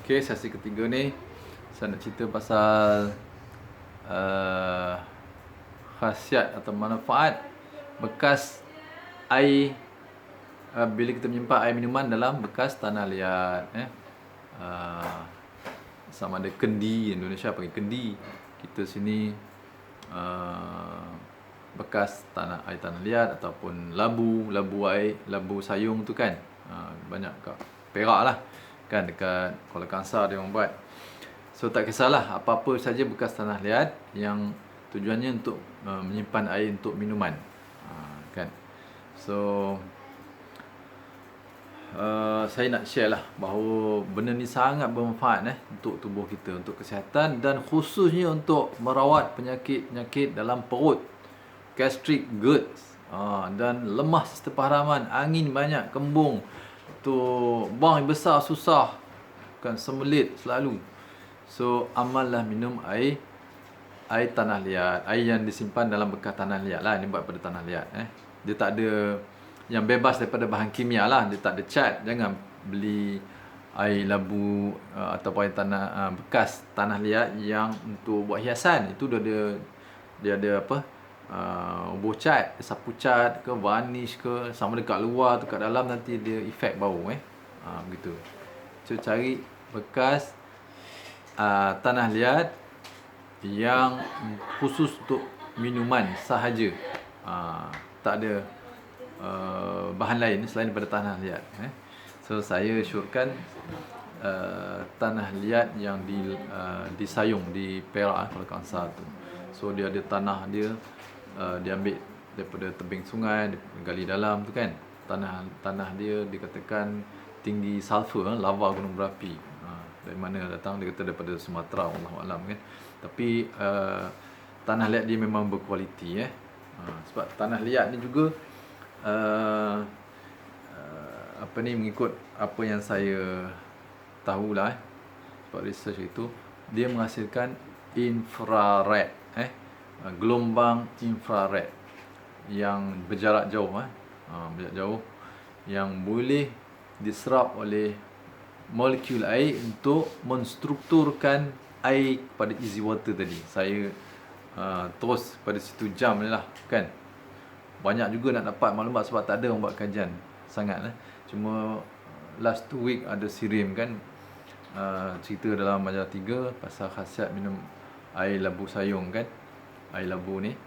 Okay, sesi ketiga ni saya nak cerita pasal khasiat atau manfaat bekas air bila kita menyimpan air minuman dalam bekas tanah liat. Sama ada kendi, Indonesia panggil kendi, kita sini bekas air tanah liat ataupun labu air, labu sayung tu kan. Banyak kat Perak lah kan, dekat Kuala Kangsar dia orang buat. So tak kisahlah, apa-apa saja bekas tanah liat yang tujuannya untuk menyimpan air untuk minuman, kan. So saya nak share lah bahawa benda ni sangat bermanfaat untuk tubuh kita, untuk kesihatan, dan khususnya untuk merawat penyakit-penyakit dalam perut, gastric GERD, dan lemah sistem pengharaman, angin banyak, kembung tu, buang air besar susah kan, sembelit selalu. So amallah minum air tanah liat, air yang disimpan dalam bekas tanah liat lah. Ini buat pada tanah liat. Dia tak ada yang bebas daripada bahan kimia lah, dia tak ada cat. Jangan beli air labu ataupun air tanah bekas tanah liat yang untuk buat hiasan. Itu dia ada apa, buah cat, sapu cat ke, varnish ke, sama dekat luar tu, kat dalam nanti dia efek bau begitu. So cari bekas tanah liat yang khusus untuk minuman sahaja, tak ada bahan lain selain daripada tanah liat. So saya syorkan tanah liat yang di Sayung, di Perak, Kuala Kangsar tu. So dia ada tanah dia, dia ambil daripada tebing sungai, dia gali dalam tu kan. Tanah dia dikatakan tinggi sulfur, lava gunung berapi. Dari mana datang? Dia kata daripada Sumatera, Allahualam kan. Tapi tanah liat dia memang berkualiti sebab tanah liat ni juga mengikut apa yang saya tahulah, sebab research itu, dia menghasilkan infrared, gelombang infrared yang berjarak jauh, yang boleh diserap oleh molekul air untuk menstrukturkan air pada easy water tadi. Saya terus pada situ jam ni lah kan. Banyak juga nak dapat maklumat sebab tak ada orang buat kajian sangat Cuma last 2 week ada Sirim kan, cerita dalam majalah 3 pasal khasiat minum air labu sayung kan. Air labu ni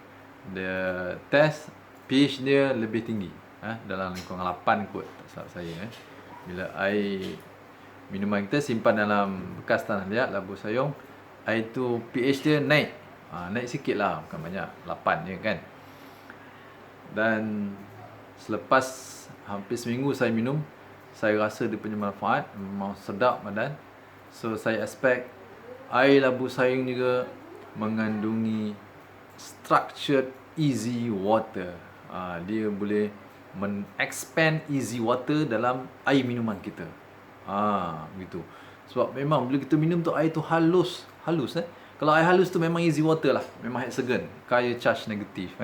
dia test pH dia lebih tinggi, dalam kurang 8 kot tak salah saya. Bila air minuman kita simpan dalam bekas tanah liat labu sayung, air tu pH dia naik, naik sikit lah, bukan banyak, 8 je kan. Dan selepas hampir seminggu saya minum, saya rasa dia punya manfaat, memang sedap badan. So saya expect air labu sayung juga mengandungi structured easy water. Dia boleh expand easy water dalam air minuman kita. Begitu. Sebab memang bila kita minum tu, air tu halus. Kalau air halus tu memang easy water lah, memang hexagon, kaya charge negatif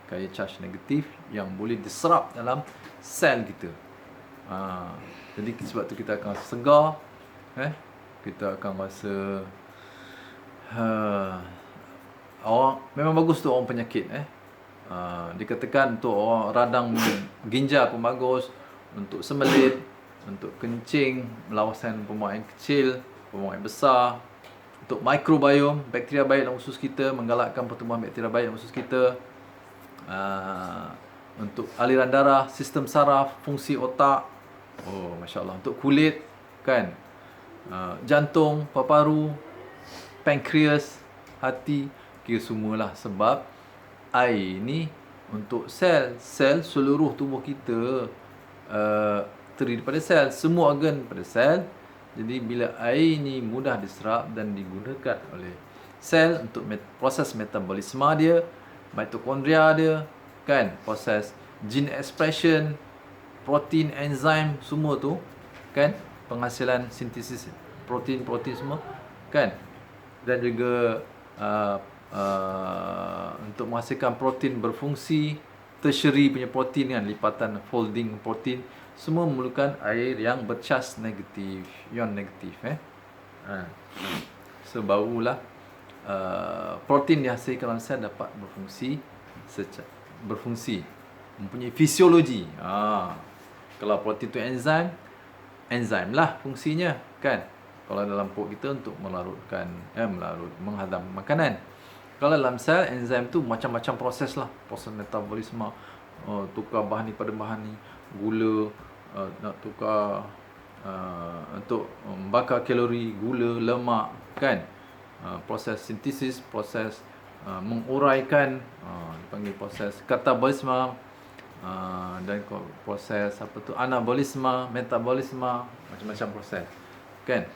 kaya charge negatif yang boleh diserap dalam sel kita. Jadi sebab tu kita akan rasa segar, kita akan rasa orang memang bagus untuk orang penyakit. Dikatakan untuk orang radang ginjal pun bagus, untuk sembelit, untuk kencing, melawasan pembuang air kecil, pembuang air besar, untuk microbiome, bakteria baik dalam usus kita, menggalakkan pertumbuhan bakteria baik dalam usus kita, untuk aliran darah, sistem saraf, fungsi otak, Masya Allah, untuk kulit kan, jantung, paru-paru, pankreas, hati, kira semualah. Sebab air ni untuk sel seluruh tubuh kita, terdiri daripada sel, semua organ pada sel. Jadi bila air ni mudah diserap dan digunakan oleh sel untuk proses metabolisme dia, mitokondria dia kan, proses gene expression, protein, enzim, semua tu kan, penghasilan sintesis protein semua kan, dan juga untuk menghasilkan protein berfungsi, tertiary punya protein kan, lipatan folding protein, semua memerlukan air yang bercas negatif, ion negatif. So barulah protein dihasilkan dalam sel dapat berfungsi, mempunyai fisiologi. Kalau protein itu enzim lah fungsinya, kan. Kalau dalam perut kita untuk menghadam makanan. Kalau dalam sel, enzim tu macam-macam proses lah, proses metabolisme, tukar bahan ni pada bahan ni, gula, nak tukar untuk membakar kalori, gula, lemak, kan. Proses sintesis, proses menguraikan, dipanggil proses katabolisme, dan proses anabolisme, metabolisme, macam-macam proses, kan.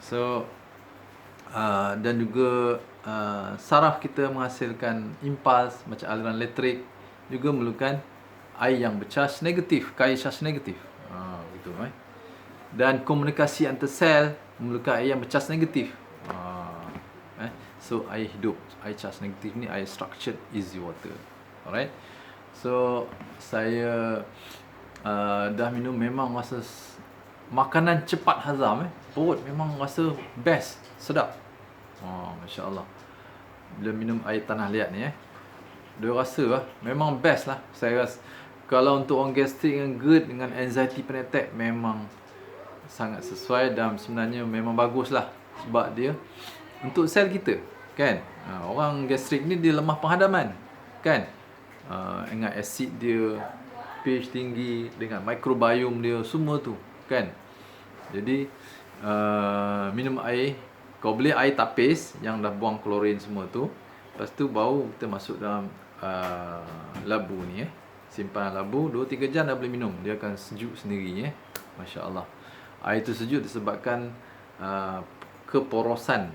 So dan juga saraf kita menghasilkan impuls macam aliran elektrik, juga memerlukan air yang bercas negatif, kaya charge negatif. Gitu. Dan komunikasi antar sel memerlukan air yang bercas negatif. So air hidup, air charge negatif ni air structured easy water. Alright. So saya dah minum, memang rasa makanan cepat hazam. Perut memang rasa best, sedap. Masya Allah. Bila minum air tanah liat ni dia rasa lah, memang best lah. Saya rasa kalau untuk orang gastrik dengan GERD, dengan anxiety panic attack, memang sangat sesuai dan sebenarnya memang bagus lah. Sebab dia untuk sel kita, kan. Orang gastrik ni dia lemah penghadaman, kan. Ingat asid dia, pH tinggi, dengan microbiome dia, semua tu, kan. Jadi minum air, kalau boleh air tapis yang dah buang klorin semua tu. Lepas tu baru kita masuk dalam labu ni, simpanan labu 2-3 jam dah boleh minum. Dia akan sejuk sendiri, Masya Allah. Air tu sejuk disebabkan keporosan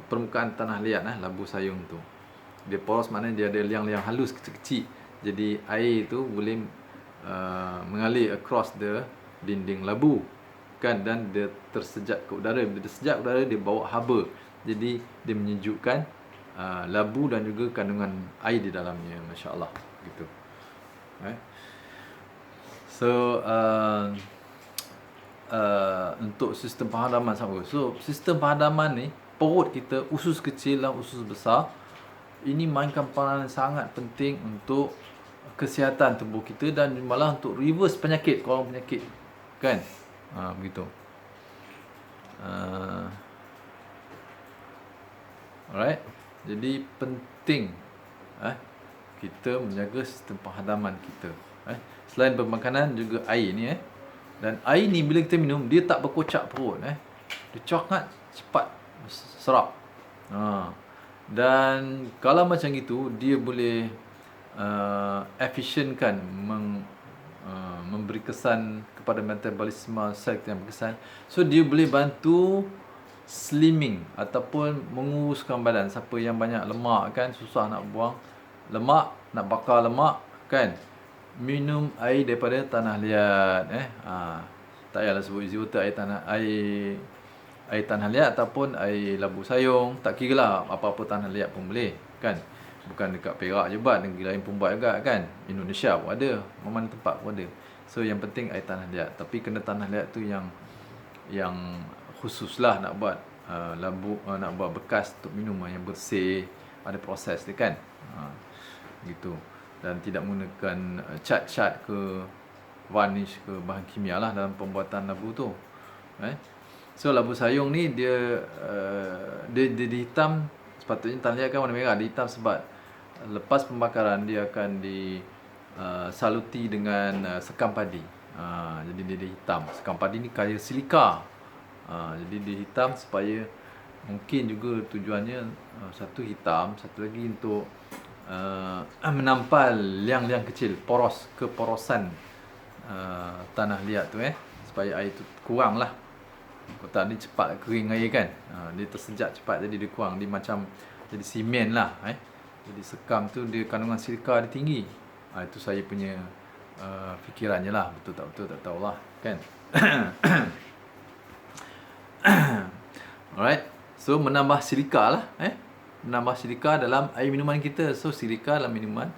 permukaan tanah liat, labu sayung tu. Dia poros maknanya dia ada liang-liang halus kecil-kecil. Jadi air tu boleh mengalir across the dinding labu, kan, dan dia tersejak ke udara. Bila dia sejak udara, dia bawa haba. Jadi dia menyejukkan labu dan juga kandungan air di dalamnya. Masya Allah, gitu. So untuk sistem penghadaman sama. So sistem penghadaman ni, perut kita, usus kecil dan usus besar, ini mainkan peranan sangat penting untuk kesihatan tubuh kita dan malah untuk reverse penyakit, kalau penyakit, kan. Begitu. Alright. Jadi penting kita menjaga sistem penghadaman kita. Selain bermakanan, juga air ni. Dan air ni bila kita minum, dia tak berkocak perut. Dia sangat cepat serap. Dan kalau macam itu, dia boleh efisienkan, memberi kesan kepada metabolisme sel yang berkesan. So dia boleh bantu slimming ataupun menguruskan badan. Siapa yang banyak lemak, kan, susah nak buang lemak, nak bakar lemak, kan, minum air daripada tanah liat. Tak payahlah sebut easy water, air tanah liat ataupun air labu sayung, tak kira lah, apa-apa tanah liat pun boleh, kan. Bukan dekat Perak je buat, negeri lain pun buat juga, kan. Indonesia pun ada, mana tempat pun ada. So yang penting air tanah liat, tapi kena tanah liat tu yang khusus lah, nak buat labu, nak buat bekas untuk minuman yang bersih, ada proses dia, kan. Gitu. Dan tidak menggunakan cat-cat ke varnish ke bahan kimia lah dalam pembuatan labu tu. So labu sayung ni dia hitam. Sepatutnya tanah liat kan warna merah, dia hitam sebab lepas pembakaran dia akan disaluti dengan sekam padi. Jadi dia hitam. Sekam padi ni kaya silika. Jadi dia hitam supaya, mungkin juga tujuannya satu hitam, satu lagi untuk menampal liang-liang kecil, keporosan tanah liat tu, supaya air tu kurang lah. Kotak ni cepat kering air, kan. Dia tersejak cepat, jadi dia kurang. Dia macam jadi simen lah. Jadi sekam tu dia kandungan silika dia tinggi. Itu saya punya fikirannya lah. Betul tak betul tak tahulah, kan. Alright. So menambah silika lah, menambah silika dalam air minuman kita. So silika dalam minuman,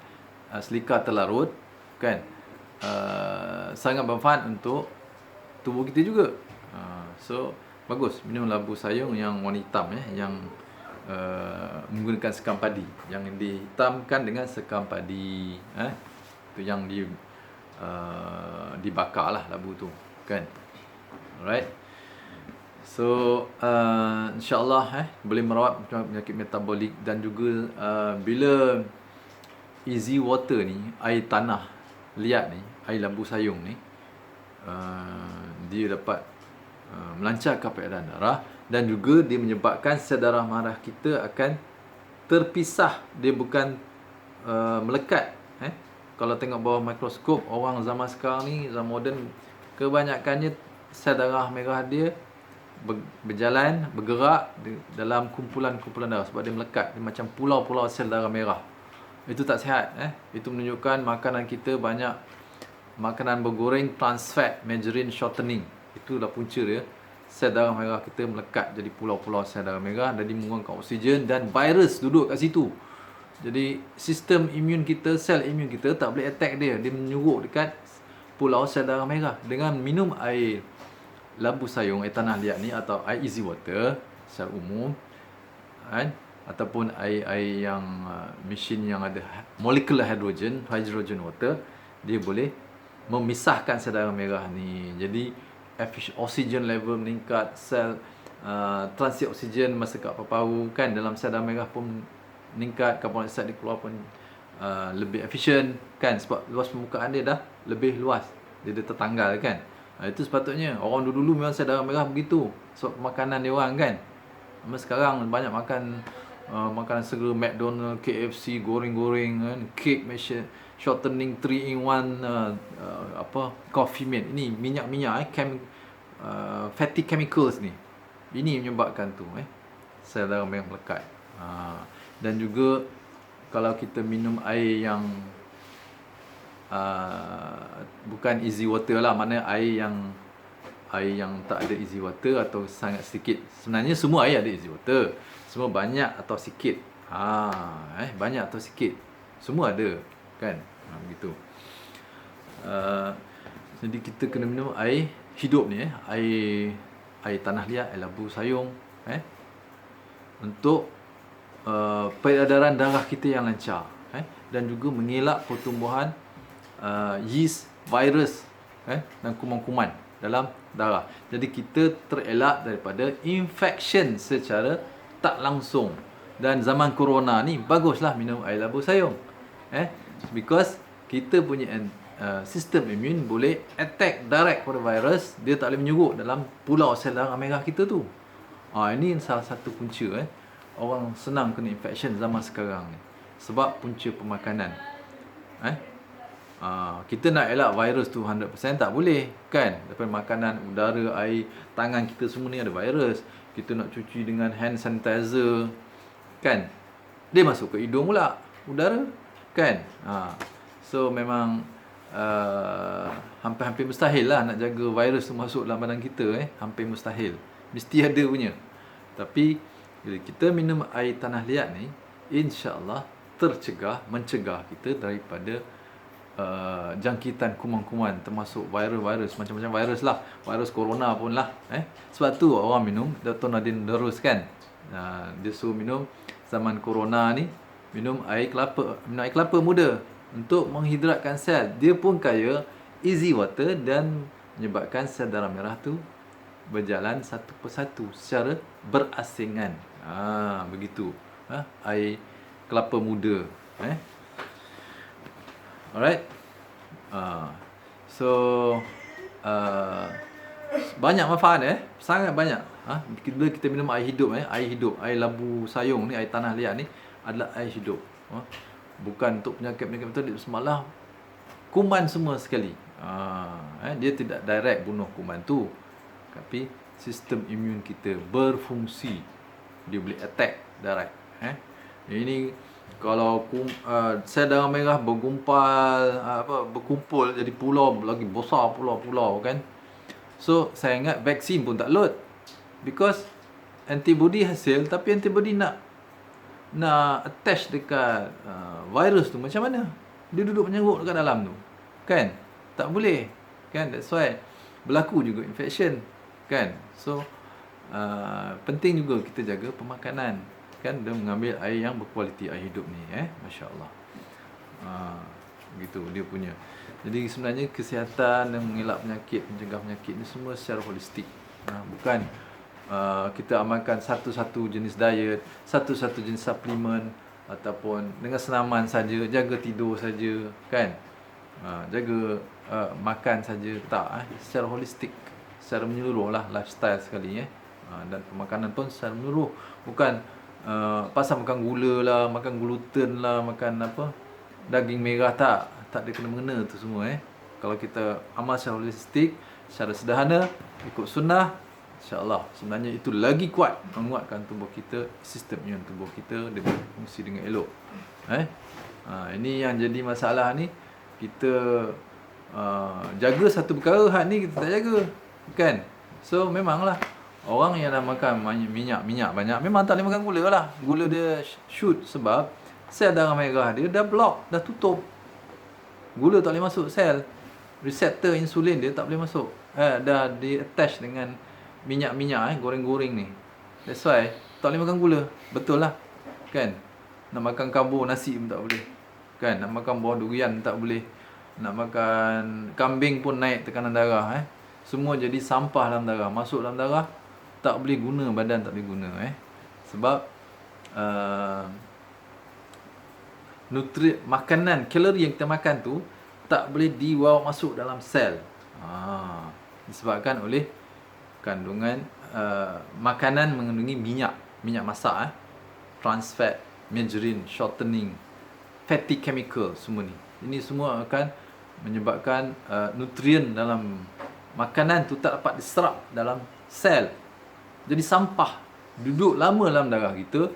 silika terlarut, kan, sangat bermanfaat untuk tubuh kita juga. So bagus minum labu sayung yang warna hitam yang menggunakan sekam padi, yang dihitamkan dengan sekam padi, tu yang dibakar lah labu tu kan. Alright. So insyaAllah boleh merawat penyakit metabolik. Dan juga bila easy water ni, air tanah liat ni, air labu sayung ni, dia dapat melancarkan peredaran darah. Dan juga dia menyebabkan sel darah merah kita akan terpisah. Dia bukan melekat. Kalau tengok bawah mikroskop, orang zaman sekarang ni, zaman moden, kebanyakannya sel darah merah dia berjalan, bergerak dalam kumpulan-kumpulan darah. Sebab dia melekat, dia macam pulau-pulau sel darah merah. Itu tak sihat. Itu menunjukkan makanan kita banyak makanan bergoreng, trans fat, margarine, shortening. Itulah punca dia. Sel darah merah kita melekat jadi pulau-pulau sel darah merah, dan dia mengurangkan oksigen, dan virus duduk kat situ. Jadi sistem imun kita, sel imun kita tak boleh attack dia. Dia menyuruk dekat pulau sel darah merah. Dengan minum air labu sayung, air tanah liat ni, atau air easy water secara umum, ataupun air yang mesin yang ada molecular hydrogen water, dia boleh memisahkan sel darah merah ni. Jadi oksigen level meningkat, sel transit oksigen masuk kat paru-paru kan, dalam sel darah merah pun meningkat, karbon dioksida dikeluar pun lebih efisien kan, sebab luas permukaan dia dah lebih luas, dia tertanggal kan. Itu sepatutnya. Orang dulu-dulu memang sel darah merah begitu sebab makanan dia orang kan. Sekarang banyak makan makanan segera, McDonald, KFC, goreng-goreng kan, cake, shortening 3-in-1, coffee mate. Ini minyak-minyak fatty chemicals ni. Ini menyebabkan tu sel darah merah melekat. Dan juga kalau kita minum air yang bukan easy water lah, maknanya air yang tak ada easy water atau sangat sedikit. Sebenarnya semua air ada easy water, semua banyak atau sikit. Banyak atau sikit, semua ada kan, begitu. Jadi kita kena minum air hidup ni, air tanah liat, air labu sayung, untuk peredaran darah kita yang lancar, dan juga mengelak pertumbuhan yeast, virus, dan kuman-kuman dalam darah. Jadi kita terelak daripada infection secara tak langsung. Dan zaman corona ni baguslah minum air labu sayung, because kita punya sistem imun boleh attack direct pada virus. Dia tak boleh menyurut dalam pulau sel darah merah kita tu. Ini salah satu punca orang senang kena infection zaman sekarang ni, sebab punca pemakanan. Kita nak elak virus tu 100% tak boleh kan. Daripada makanan, udara, air, tangan kita semua ni ada virus. Kita nak cuci dengan hand sanitizer kan, dia masuk ke hidung pula udara kan. So memang hampir-hampir mustahil lah nak jaga virus tu masuk dalam badan kita. Hampir mustahil, mesti ada punya. Tapi bila kita minum air tanah liat ni, insya-Allah mencegah kita daripada jangkitan kuman-kuman, termasuk virus-virus, macam-macam virus lah, virus corona pun lah. Sebab tu orang minum, Dr. Nadine Darus kan, dia suruh minum zaman corona ni, minum air kelapa muda untuk menghidratkan sel. Dia pun kaya easy water dan menyebabkan sel darah merah tu berjalan satu persatu secara berasingan. Begitu. Air kelapa muda. Alright. So banyak manfaat sangat banyak. Bila kita minum air hidup, air labu sayung ni, air tanah liat ni adalah air hidup. Bukan untuk penyakit-penyakit betul, semalah kuman semua sekali. Dia tidak direct bunuh kuman tu, tapi sistem imun kita berfungsi, dia boleh attack direct. Ini kalau sel darah merah berkumpul jadi pulau, lagi besar pulau-pulau kan. So saya ingat vaksin pun tak load, because antibody hasil, tapi antibody nak attach dekat virus tu macam mana? Dia duduk menyeruk dekat dalam tu kan. Tak boleh. Kan? That's why berlaku juga infection. Kan? So penting juga kita jaga pemakanan. Kan? Dan mengambil air yang berkualiti, air hidup ni. Masya Allah. Gitu dia punya. Jadi sebenarnya kesihatan dan mengelak penyakit, mencegah penyakit ni semua secara holistik. Bukan kita amalkan satu-satu jenis diet, satu-satu jenis suplemen, ataupun dengan senaman saja, jaga tidur saja, kan? Jaga makan saja, tak. Secara holistik, secara menyeluruh lah, lifestyle sekali. Dan pemakanan pun secara menyeluruh. Bukan pasal makan gula lah, makan gluten lah, makan apa, daging merah, tak ada kena-mengena tu semua. Kalau kita amal secara holistik, secara sederhana, ikut sunnah, insya-Allah sebenarnya itu lagi kuat menguatkan tubuh kita, sistem imun tubuh kita dengan fungsi dengan elok. Ini yang jadi masalah ni, kita jaga satu perkara, hal ni kita tak jaga, kan? So memanglah orang yang nak makan minyak banyak memang tak boleh makan gula lah. Gula dia shoot sebab sel darah merah dia dah block, dah tutup. Gula tak boleh masuk sel. Reseptor insulin dia tak boleh masuk. Dah di attach dengan minyak-minyak goreng-goreng ni. That's why tak boleh makan gula. Betul lah. Kan? Nak makan karbo nasi pun tak boleh. Kan? Nak makan buah durian tak boleh. Nak makan kambing pun naik tekanan darah. Semua jadi sampah dalam darah. Masuk dalam darah, tak boleh guna, badan tak boleh guna. Sebab makanan, kalori yang kita makan tu tak boleh dibawa masuk dalam sel. Disebabkan oleh kandungan makanan mengandungi minyak masak, trans fat, margarine, shortening, fatty chemical, semua ni. Ini semua akan menyebabkan nutrien dalam makanan tu tak dapat diserap dalam sel. Jadi sampah, duduk lama dalam darah kita,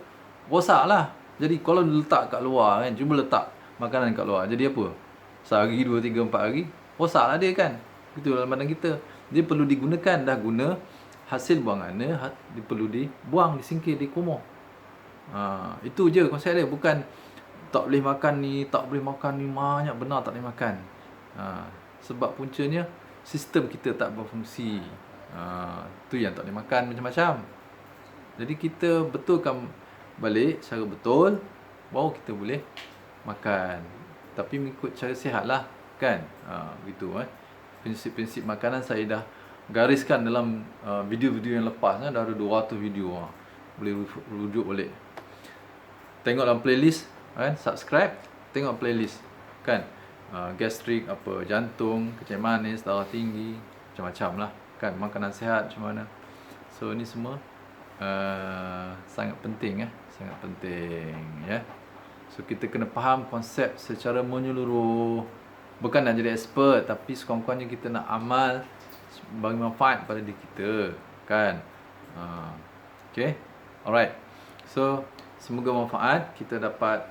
rosaklah. Jadi kalau letak kat luar kan, cuba letak makanan kat luar, jadi apa? Sehari, 2, 3, 4 hari, rosaklah dia kan. Itu dalam badan kita. Dia perlu digunakan, dah guna, hasil buangannya dia perlu dibuang, disingkir, dikumur. Itu je konsep dia. Bukan tak boleh makan ni, tak boleh makan ni, banyak benar tak boleh makan. Sebab puncanya sistem kita tak berfungsi. Tu yang tak boleh makan macam-macam. Jadi kita betulkan balik secara betul, baru kita boleh makan. Tapi mengikut cara sihat lah, kan? Gitu. Prinsip-prinsip makanan saya dah gariskan dalam video-video yang lepas. Dah ada 200 video. Boleh rujuk balik. Tengok dalam playlist, kan? Subscribe, tengok playlist, kan? Gastrik, apa, jantung, kecil manis, darah tinggi, macam-macam lah, kan? Makanan sihat macam mana. So ni semua sangat penting, sangat penting, ya. So kita kena faham konsep secara menyeluruh. Bukan nak jadi expert, tapi sekurang-kurangnya kita nak amal bagi manfaat pada diri kita, kan? Okay, alright. So semoga manfaat. Kita dapat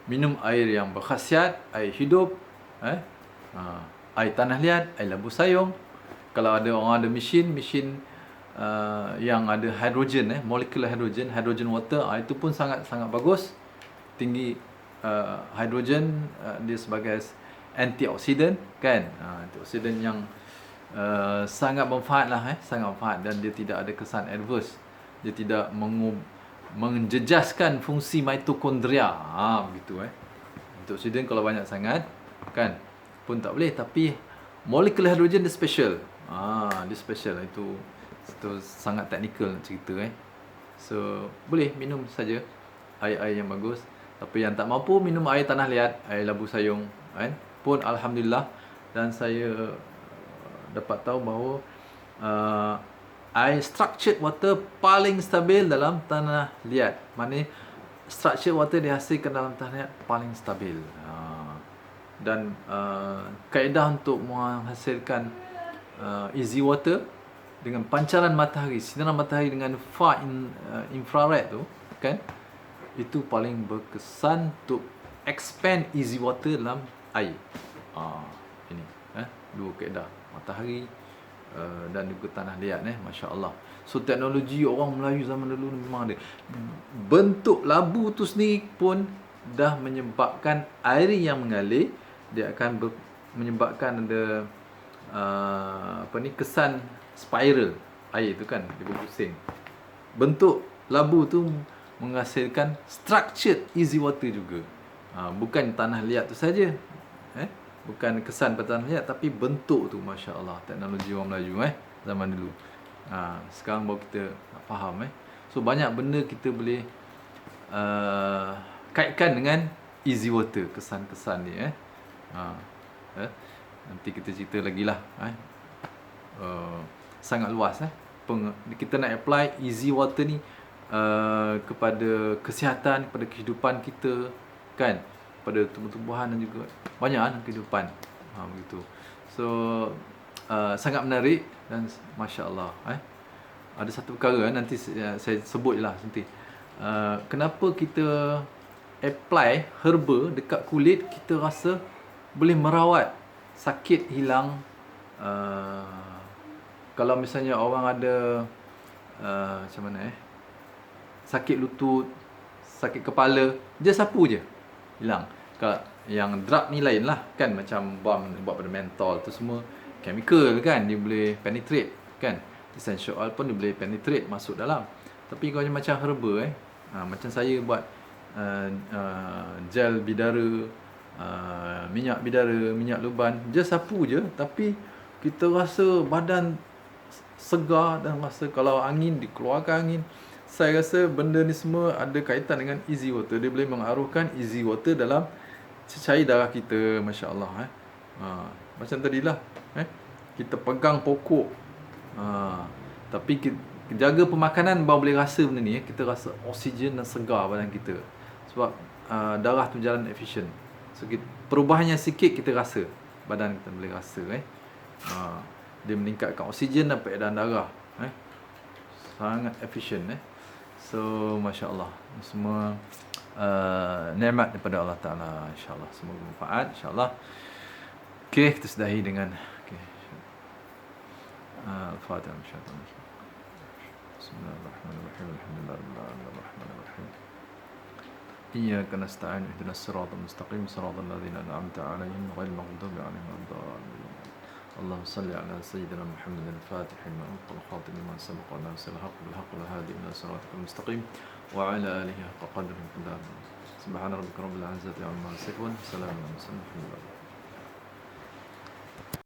minum air yang berkhasiat, air hidup, air tanah liat, air labu sayung. Kalau ada orang ada mesin yang ada hidrogen, molekular hydrogen water, itu pun sangat bagus. Tinggi hidrogen, dia sebagai antioksidan, kan? Antioksidan yang sangat bermanfaat lah, sangat bermanfaat, dan dia tidak ada kesan adverse. Dia tidak menjejaskan fungsi mitokondria, begitu. Antioksidan kalau banyak sangat, kan, pun tak boleh. Tapi molekular hidrogen dia special. Dia special. Itu sangat teknikal nak cerita. So boleh minum saja air-air yang bagus. Tapi yang tak mampu minum air tanah liat, air labu sayung, pun alhamdulillah. Dan saya dapat tahu bahawa air structured water paling stabil dalam tanah liat. Maknanya structured water dihasilkan dalam tanah liat paling stabil. Dan kaedah untuk menghasilkan easy water dengan pancaran matahari, sinar matahari dengan far infrared tu, kan, itu paling berkesan untuk expand easy water dalam air. Ini dua kaedah, matahari dan juga tanah liat, masya-Allah. So teknologi orang Melayu zaman dulu memang ada. Bentuk labu tu sendiri pun dah menyebabkan air yang mengalir dia akan menyebabkan ada kesan spiral air tu kan, dia berpusing. Bentuk labu tu menghasilkan structured easy water juga. Bukan tanah liat tu saja, bukan kesan pada tanah liat, tapi bentuk tu, masya-Allah, teknologi orang Melayu zaman dulu. Sekarang baru kita faham. So banyak benda kita boleh kaitkan dengan easy water, kesan-kesan dia. Nanti kita cerita lagi lah. Sangat luas. Kita nak apply easy water ni kepada kesihatan, kepada kehidupan kita kan, pada tumbuh-tumbuhan dan juga banyak kehidupan. Begitu. So sangat menarik dan masya-Allah. Ada satu perkara nanti saya sebut je lah nanti. Kenapa kita apply herba dekat kulit, kita rasa boleh merawat, sakit hilang. Kalau misalnya orang ada macam mana sakit lutut, sakit kepala, dia sapu je hilang. Kalau yang drug ni lain lah kan, macam balm buat pada mentol tu semua chemical kan, dia boleh penetrate kan. Essential oil pun dia boleh penetrate masuk dalam. Tapi kalau macam herba macam saya buat gel bidara, minyak bidara, minyak luban, just sapu je, tapi kita rasa badan segar dan rasa kalau angin, dikeluarkan angin. Saya rasa benda ni semua ada kaitan dengan easy water. Dia boleh mengaruhkan easy water dalam cecair darah kita, masya-Allah. Macam tadilah, kita pegang pokok, tapi kita jaga pemakanan baru boleh rasa benda ni. Kita rasa oksigen dan segar badan kita, sebab darah tu jalan efisien. So perubahannya sikit kita rasa, badan kita boleh rasa. Dia meningkatkan oksigen dan peredaran darah. Sangat efisien. So masya-Allah, semua nikmat daripada Allah Taala, insya-Allah. Semoga bermanfaat, insya-Allah. Okey, kita sudahi dengan Al-Fatihah. Bismillahirrahmanirrahim. Alhamdulillahirabbil alamin. Iyyaka nasta'in ihdinas siratal mustaqim siratal ladzina an'amta 'alaihim ghairil maghdubi 'alaihim waladdallin. اللهم صل على سيدنا محمد الفاتح لما أغلق والخاتم لما سبق وناصر الحق بالحق والهادي إلى صراطك المستقيم وعلى آله حق قدره ومقداره. سبحان ربك رب العزة عما يصفون، سلام على المرسلين، الحمد لله.